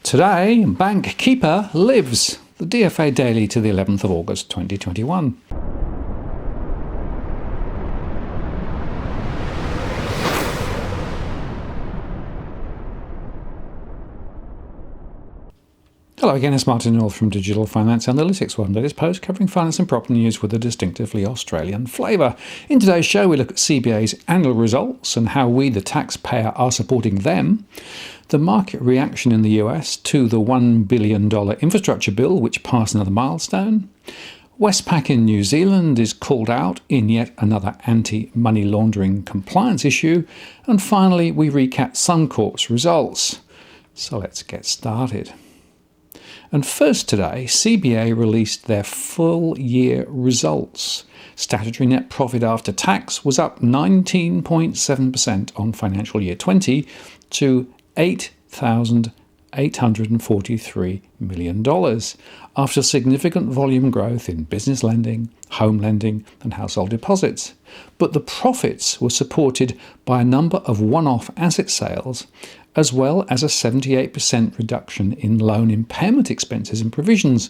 Today, Bank Keeper lives. The DFA Daily to the 11th of August 2021. Hello again, it's Martin North from Digital Finance Analytics, one latest post covering finance and property news with a distinctively Australian flavour. In today's show, we look at CBA's annual results and how we, the taxpayer, are supporting them, the market reaction in the US to the $1 billion infrastructure bill, which passed another milestone, Westpac in New Zealand is called out in yet another anti-money laundering compliance issue, and finally we recap Suncorp's results. So let's get started. And first today, CBA released their full year results. Statutory net profit after tax was up 19.7% on financial year 20 to $8,843 million after significant volume growth in business lending, home lending and household deposits. But the profits were supported by a number of one-off asset sales, as well as a 78% reduction in loan impairment expenses and provisions,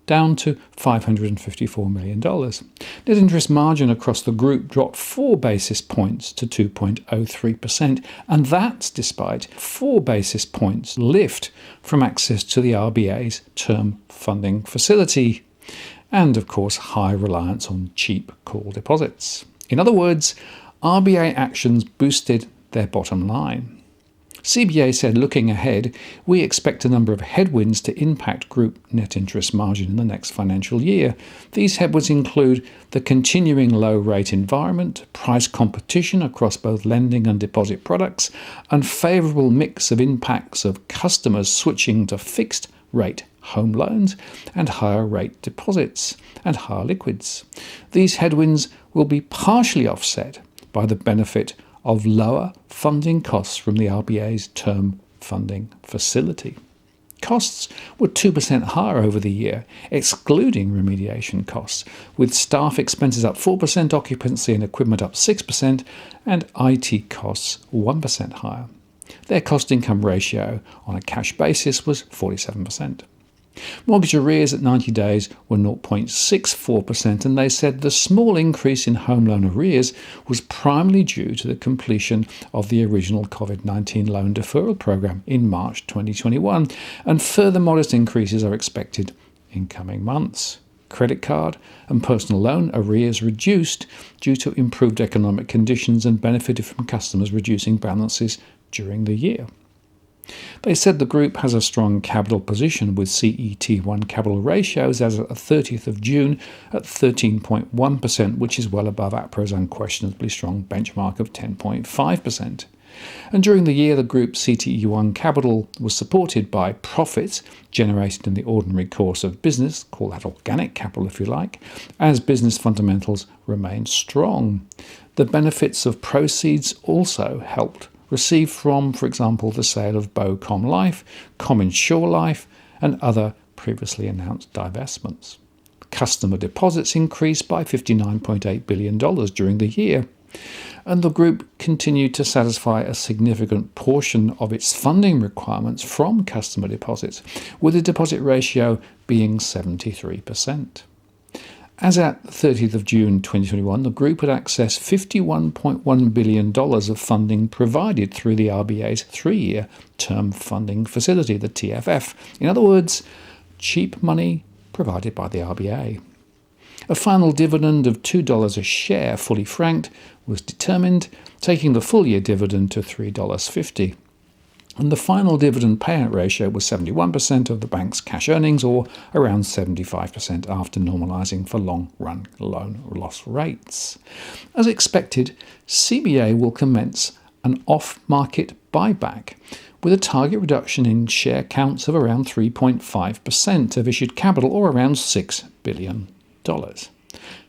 down to $554 million. Net interest margin across the group dropped 4 basis points to 2.03%, and that's despite 4 basis points lift from access to the RBA's term funding facility, and of course high reliance on cheap call deposits. In other words, RBA actions boosted their bottom line. CBA said, looking ahead, we expect a number of headwinds to impact group net interest margin in the next financial year. These headwinds include the continuing low rate environment, price competition across both lending and deposit products, unfavourable mix of impacts of customers switching to fixed rate home loans and higher rate deposits and higher liquids. These headwinds will be partially offset by the benefit of lower funding costs from the RBA's term funding facility. Costs were 2% higher over the year, excluding remediation costs, with staff expenses up 4%, occupancy and equipment up 6%, and IT costs 1% higher. Their cost-income ratio on a cash basis was 47%. Mortgage arrears at 90 days were 0.64%, and they said the small increase in home loan arrears was primarily due to the completion of the original COVID-19 loan deferral program in March 2021, and further modest increases are expected in coming months. Credit card and personal loan arrears reduced due to improved economic conditions and benefited from customers reducing balances during the year. They said the group has a strong capital position with CET1 capital ratios as of 30th of June at 13.1%, which is well above APRA's unquestionably strong benchmark of 10.5%. And during the year, the group's CET1 capital was supported by profits generated in the ordinary course of business, call that organic capital if you like, as business fundamentals remained strong. The benefits of proceeds also helped received from, for example, the sale of BoCom Life, ComInsure Life, and other previously announced divestments. Customer deposits increased by $59.8 billion during the year, and the group continued to satisfy a significant portion of its funding requirements from customer deposits, with the deposit ratio being 73%. As at 30th of June 2021, the group had accessed $51.1 billion of funding provided through the RBA's 3-year term funding facility, the TFF. In other words, cheap money provided by the RBA. A final dividend of $2 a share, fully franked, was determined, taking the full year dividend to $3.50. And the final dividend payout ratio was 71% of the bank's cash earnings, or around 75% after normalising for long-run loan loss rates. As expected, CBA will commence an off-market buyback with a target reduction in share counts of around 3.5% of issued capital, or around $6 billion.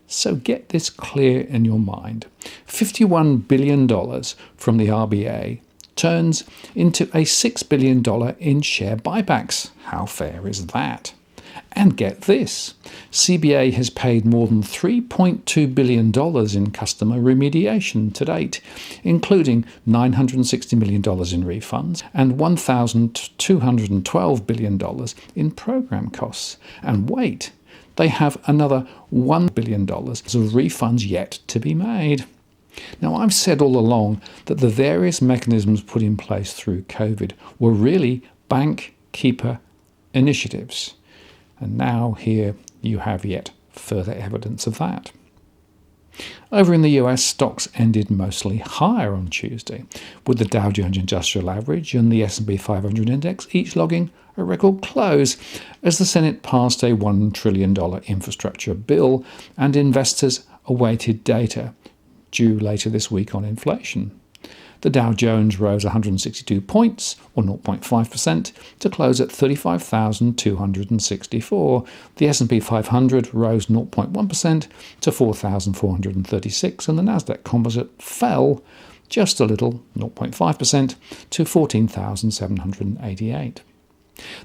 So get this clear in your mind. $51 billion from the RBA turns into a $6 billion in share buybacks. How fair is that? And get this, CBA has paid more than $3.2 billion in customer remediation to date, including $960 million in refunds and $1,212 billion in program costs. And wait, they have another $1 billion of refunds yet to be made. Now, I've said all along that the various mechanisms put in place through COVID were really bank keeper initiatives. And now here you have yet further evidence of that. Over in the US, stocks ended mostly higher on Tuesday, with the Dow Jones Industrial Average and the S&P 500 Index each logging a record close as the Senate passed a $1 trillion infrastructure bill and investors awaited data due later this week on inflation. The Dow Jones rose 162 points, or 0.5%, to close at 35,264. The S&P 500 rose 0.1% to 4,436, and the Nasdaq Composite fell just a little, 0.5%, to 14,788.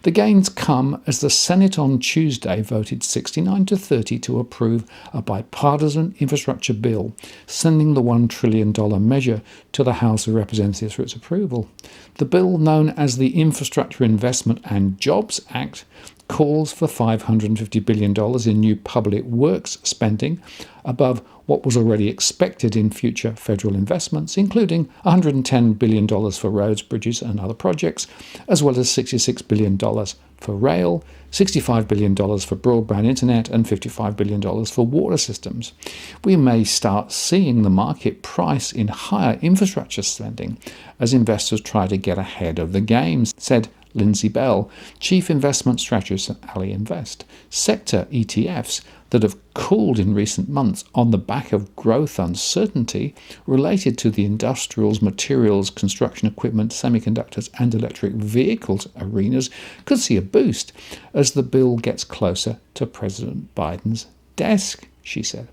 The gains come as the Senate on Tuesday voted 69-30 to approve a bipartisan infrastructure bill, sending the $1 trillion measure to the House of Representatives for its approval. The bill, known as the Infrastructure Investment and Jobs Act, calls for $550 billion in new public works spending, above what was already expected in future federal investments, including $110 billion for roads, bridges and other projects, as well as $66 billion for rail, $65 billion for broadband internet and $55 billion for water systems. We may start seeing the market price in higher infrastructure spending as investors try to get ahead of the game, said Lindsay Bell, Chief Investment Strategist at Ali Invest. Sector ETFs that have cooled in recent months on the back of growth uncertainty related to the industrials, materials, construction equipment, semiconductors and electric vehicles arenas could see a boost as the bill gets closer to President Biden's desk, she said.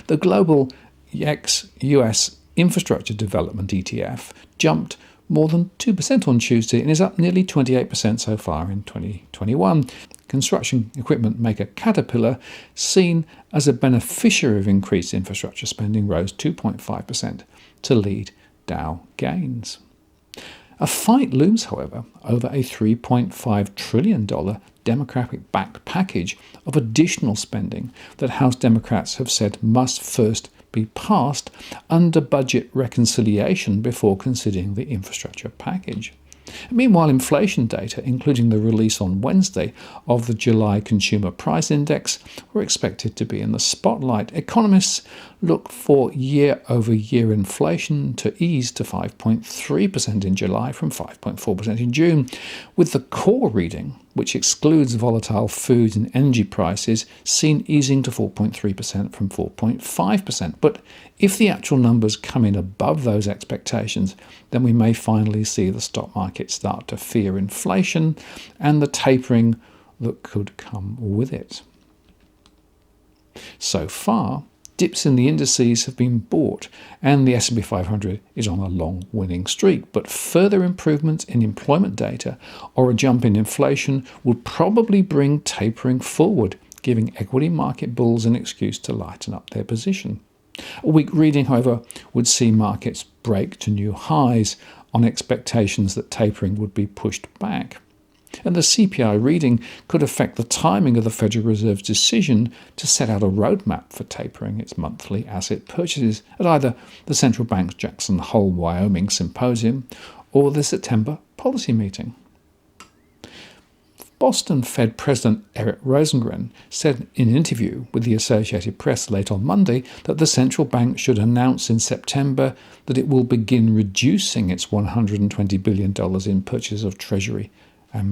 The global ex-US infrastructure development ETF jumped more than 2% on Tuesday and is up nearly 28% so far in 2021. Construction equipment maker Caterpillar, seen as a beneficiary of increased infrastructure spending, rose 2.5% to lead Dow gains. A fight looms, however, over a $3.5 trillion Democratic-backed package of additional spending that House Democrats have said must first be passed under budget reconciliation before considering the infrastructure package. Meanwhile, inflation data, including the release on Wednesday of the July Consumer Price Index, were expected to be in the spotlight. Economists look for year-over-year inflation to ease to 5.3% in July from 5.4% in June, with the core reading, which excludes volatile foods and energy prices, seen easing to 4.3% from 4.5%. But if the actual numbers come in above those expectations, then we may finally see the stock market start to fear inflation and the tapering that could come with it. So far, dips in the indices have been bought and the S&P 500 is on a long winning streak, but further improvements in employment data or a jump in inflation would probably bring tapering forward, giving equity market bulls an excuse to lighten up their position. A weak reading, however, would see markets break to new highs on expectations that tapering would be pushed back. And the CPI reading could affect the timing of the Federal Reserve's decision to set out a roadmap for tapering its monthly asset purchases at either the central bank's Jackson Hole, Wyoming symposium or the September policy meeting. Boston Fed President Eric Rosengren said in an interview with the Associated Press late on Monday that the central bank should announce in September that it will begin reducing its $120 billion in purchases of Treasury and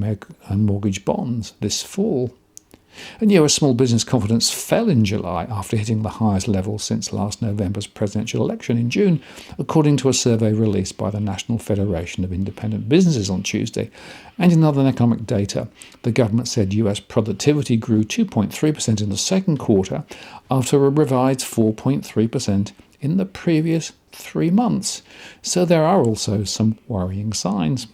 mortgage bonds this fall. And US small business confidence fell in July after hitting the highest level since last November's presidential election in June, according to a survey released by the National Federation of Independent Businesses on Tuesday. And in other economic data, the government said US productivity grew 2.3% in the second quarter after a revised 4.3% in the previous 3 months. So there are also some worrying signs.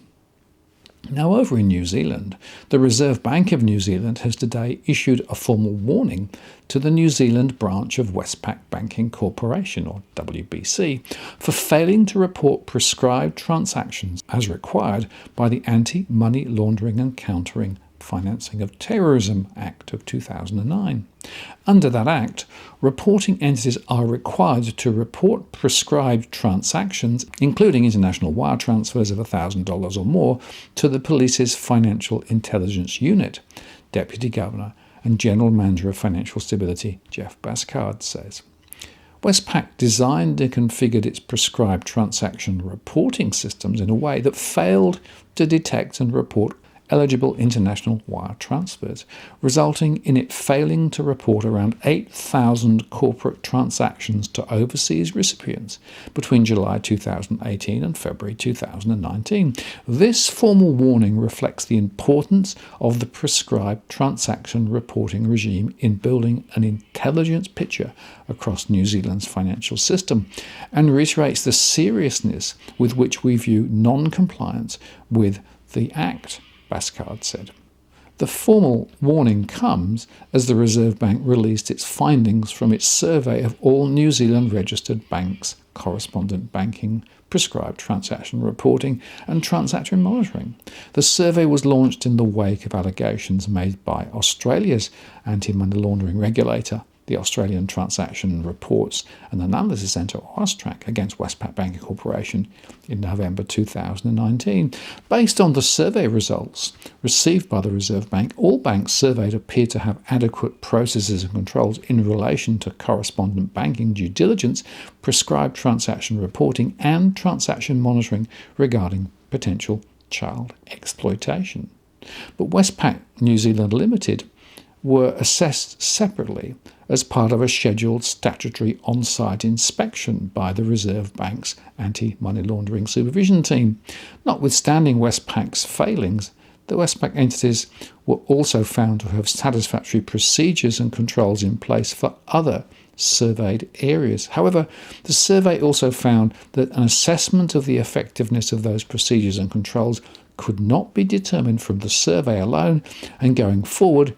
Now, over in New Zealand, the Reserve Bank of New Zealand has today issued a formal warning to the New Zealand branch of Westpac Banking Corporation, or WBC, for failing to report prescribed transactions as required by the Anti-Money Laundering and Countering Financing of Terrorism Act of 2009. Under that Act, reporting entities are required to report prescribed transactions, including international wire transfers of $1,000 or more, to the police's Financial Intelligence Unit, Deputy Governor and General Manager of Financial Stability Jeff Bascard says. Westpac designed and configured its prescribed transaction reporting systems in a way that failed to detect and report eligible international wire transfers, resulting in it failing to report around 8,000 corporate transactions to overseas recipients between July 2018 and February 2019. This formal warning reflects the importance of the prescribed transaction reporting regime in building an intelligence picture across New Zealand's financial system, and reiterates the seriousness with which we view non-compliance with the Act, Bascard said. The formal warning comes as the Reserve Bank released its findings from its survey of all New Zealand registered banks' correspondent banking, prescribed transaction reporting and transaction monitoring. The survey was launched in the wake of allegations made by Australia's anti-money laundering regulator, the Australian Transaction Reports and Analysis Centre, or AUSTRAC, against Westpac Banking Corporation in November 2019. Based on the survey results received by the Reserve Bank, all banks surveyed appear to have adequate processes and controls in relation to correspondent banking due diligence, prescribed transaction reporting and transaction monitoring regarding potential child exploitation. But Westpac New Zealand Limited were assessed separately as part of a scheduled statutory on-site inspection by the Reserve Bank's anti-money laundering supervision team. Notwithstanding Westpac's failings, the Westpac entities were also found to have satisfactory procedures and controls in place for other surveyed areas. However, the survey also found that an assessment of the effectiveness of those procedures and controls could not be determined from the survey alone, and going forward,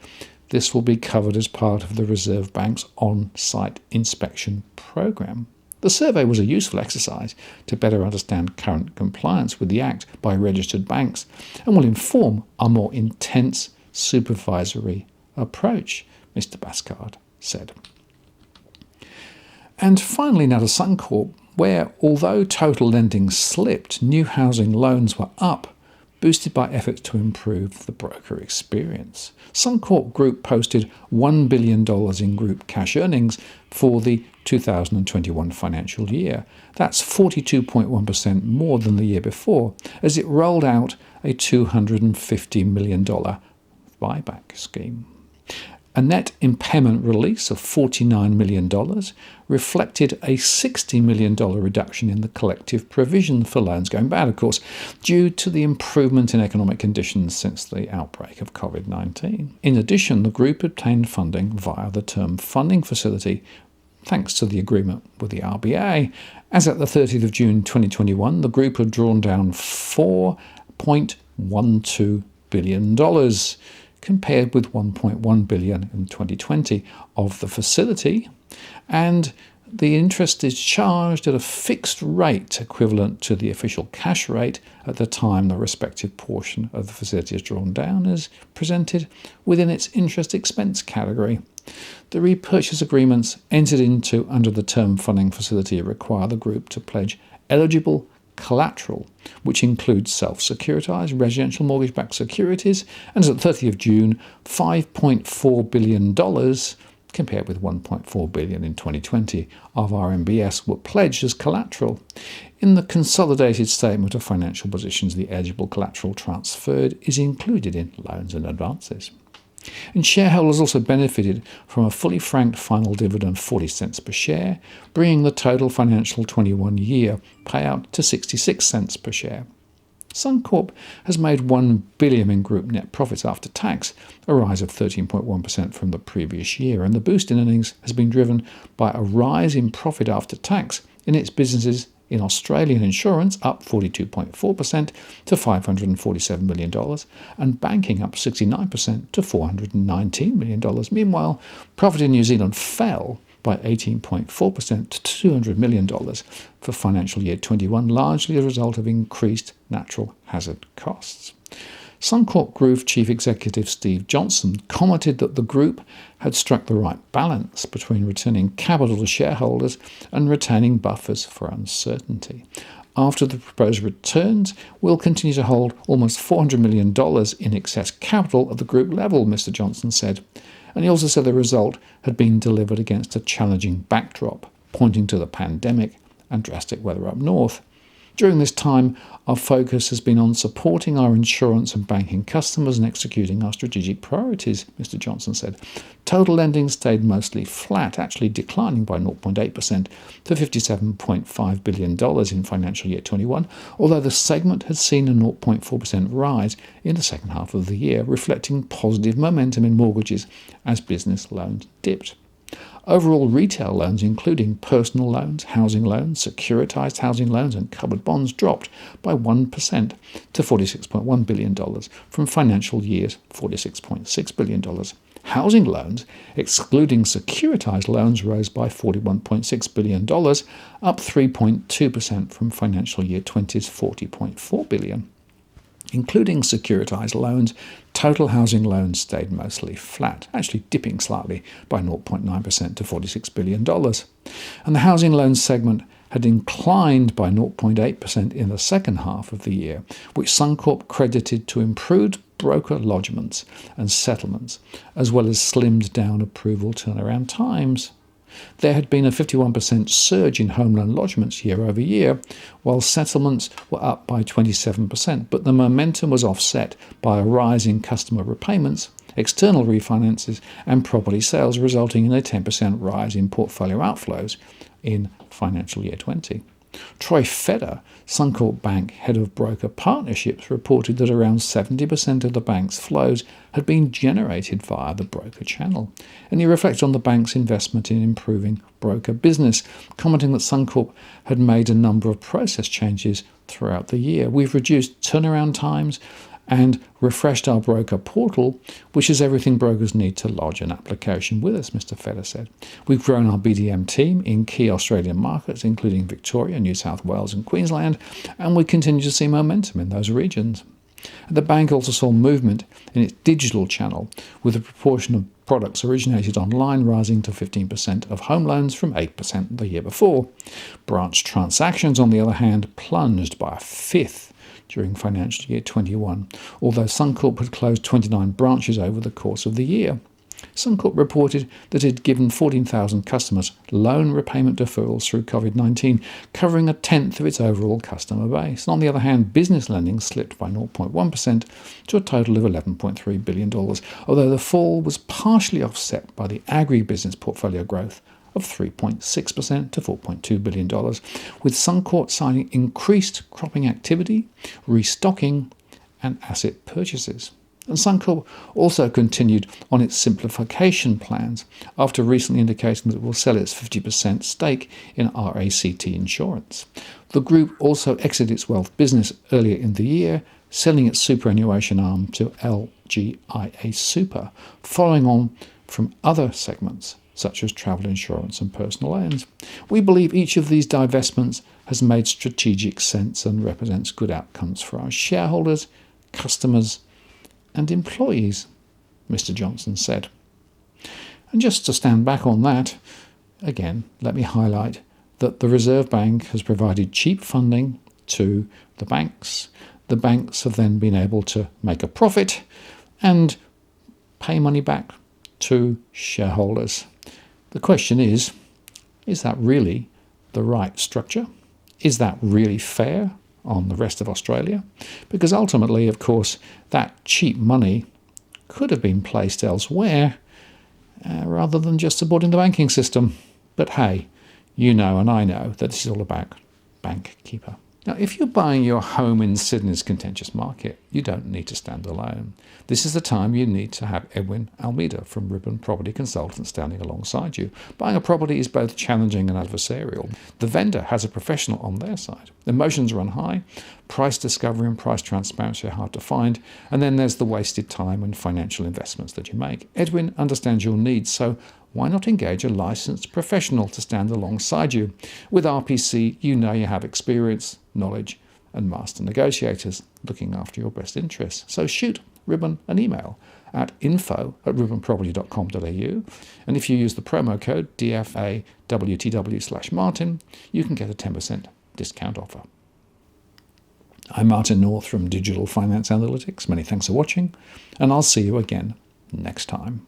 this will be covered as part of the Reserve Bank's on-site inspection program. The survey was a useful exercise to better understand current compliance with the Act by registered banks and will inform a more intense supervisory approach, Mr. Bascard said. And finally now to Suncorp, where although total lending slipped, new housing loans were up, boosted by efforts to improve the broker experience. Suncorp Group posted $1 billion in group cash earnings for the 2021 financial year. That's 42.1% more than the year before, as it rolled out a $250 million buyback scheme. A net impairment release of $49 million reflected a $60 million reduction in the collective provision for loans going bad, of course, due to the improvement in economic conditions since the outbreak of COVID-19. In addition, the group obtained funding via the Term Funding Facility, thanks to the agreement with the RBA. As at the 30th of June 2021, the group had drawn down $4.12 billion, compared with $1.1 billion in 2020 of the facility, and the interest is charged at a fixed rate equivalent to the official cash rate at the time the respective portion of the facility is drawn down, as presented within its interest expense category. The repurchase agreements entered into under the Term Funding Facility require the group to pledge eligible collateral, which includes self-securitized residential mortgage-backed securities, and as at 30th of June, $5.4 billion, compared with $1.4 billion in 2020, of RMBS were pledged as collateral. In the consolidated statement of financial positions, the eligible collateral transferred is included in loans and advances. And shareholders also benefited from a fully franked final dividend of 40 cents per share, bringing the total financial 21 year payout to 66 cents per share. Suncorp has made $1 billion in group net profits after tax, a rise of 13.1% from the previous year, and the boost in earnings has been driven by a rise in profit after tax in its businesses In Australian insurance, up 42.4% to $547 million, and banking up 69% to $419 million. Meanwhile, profit in New Zealand fell by 18.4% to $200 million for financial year 21, largely as a result of increased natural hazard costs. Suncorp Group Chief Executive Steve Johnson commented that the group had struck the right balance between returning capital to shareholders and retaining buffers for uncertainty. After the proposed returns, we'll continue to hold almost $400 million in excess capital at the group level, Mr. Johnson said. And he also said the result had been delivered against a challenging backdrop, pointing to the pandemic and drastic weather up north. During this time, our focus has been on supporting our insurance and banking customers and executing our strategic priorities, Mr. Johnson said. Total lending stayed mostly flat, actually declining by 0.8% to $57.5 billion in financial year 21, although the segment had seen a 0.4% rise in the second half of the year, reflecting positive momentum in mortgages as business loans dipped. Overall retail loans, including personal loans, housing loans, securitized housing loans and covered bonds, dropped by 1% to $46.1 billion from financial year's $46.6 billion. Housing loans, excluding securitized loans, rose by $41.6 billion, up 3.2% from financial year 20's $40.4 billion. Including securitized loans, total housing loans stayed mostly flat, actually dipping slightly by 0.9% to $46 billion. And the housing loans segment had inclined by 0.8% in the second half of the year, which Suncorp credited to improved broker lodgements and settlements, as well as slimmed down approval turnaround times. There had been a 51% surge in home loan lodgements year over year, while settlements were up by 27%, but the momentum was offset by a rise in customer repayments, external refinances and property sales, resulting in a 10% rise in portfolio outflows in financial year 20. Troy Feder, Suncorp Bank head of broker partnerships, reported that around 70% of the bank's flows had been generated via the broker channel. And he reflected on the bank's investment in improving broker business, commenting that Suncorp had made a number of process changes throughout the year. We've reduced turnaround times and refreshed our broker portal, which is everything brokers need to lodge an application with us, Mr. Feder said. We've grown our BDM team in key Australian markets, including Victoria, New South Wales and Queensland, and we continue to see momentum in those regions. The bank also saw movement in its digital channel, with the proportion of products originated online rising to 15% of home loans from 8% the year before. Branch transactions, on the other hand, plunged by a fifth during financial year 21, although Suncorp had closed 29 branches over the course of the year. Suncorp reported that it had given 14,000 customers loan repayment deferrals through COVID-19, covering a tenth of its overall customer base. And on the other hand, business lending slipped by 0.1% to a total of $11.3 billion, although the fall was partially offset by the agribusiness portfolio growth of 3.6% to $4.2 billion, with Suncorp signing increased cropping activity, restocking and asset purchases. And Suncorp also continued on its simplification plans after recently indicating that it will sell its 50% stake in RACT Insurance. The group also exited its wealth business earlier in the year, selling its superannuation arm to LGIA Super, following on from other segments such as travel insurance and personal loans. We believe each of these divestments has made strategic sense and represents good outcomes for our shareholders, customers and employees, Mr. Johnson said. And just to stand back on that, again, let me highlight that the Reserve Bank has provided cheap funding to the banks. The banks have then been able to make a profit and pay money back to shareholders. The question is that really the right structure? Is that really fair on the rest of Australia? Because ultimately, of course, that cheap money could have been placed elsewhere rather than just supporting the banking system. But hey, you know and I know that this is all about bank keeper. Now, if you're buying your home in Sydney's contentious market, you don't need to stand alone. This is the time you need to have Edwin Almeida from Ribbon Property Consultants standing alongside you. Buying a property is both challenging and adversarial. The vendor has a professional on their side. Emotions run high, price discovery and price transparency are hard to find, and then there's the wasted time and financial investments that you make. Edwin understands your needs, so why not engage a licensed professional to stand alongside you? With RPC, you know you have experience, knowledge, and master negotiators looking after your best interests. So shoot Ribbon an email at info@ribbonproperty.com.au, and if you use the promo code DFAWTW/Martin, you can get a 10% discount offer. I'm Martin North from Digital Finance Analytics. Many thanks for watching, and I'll see you again next time.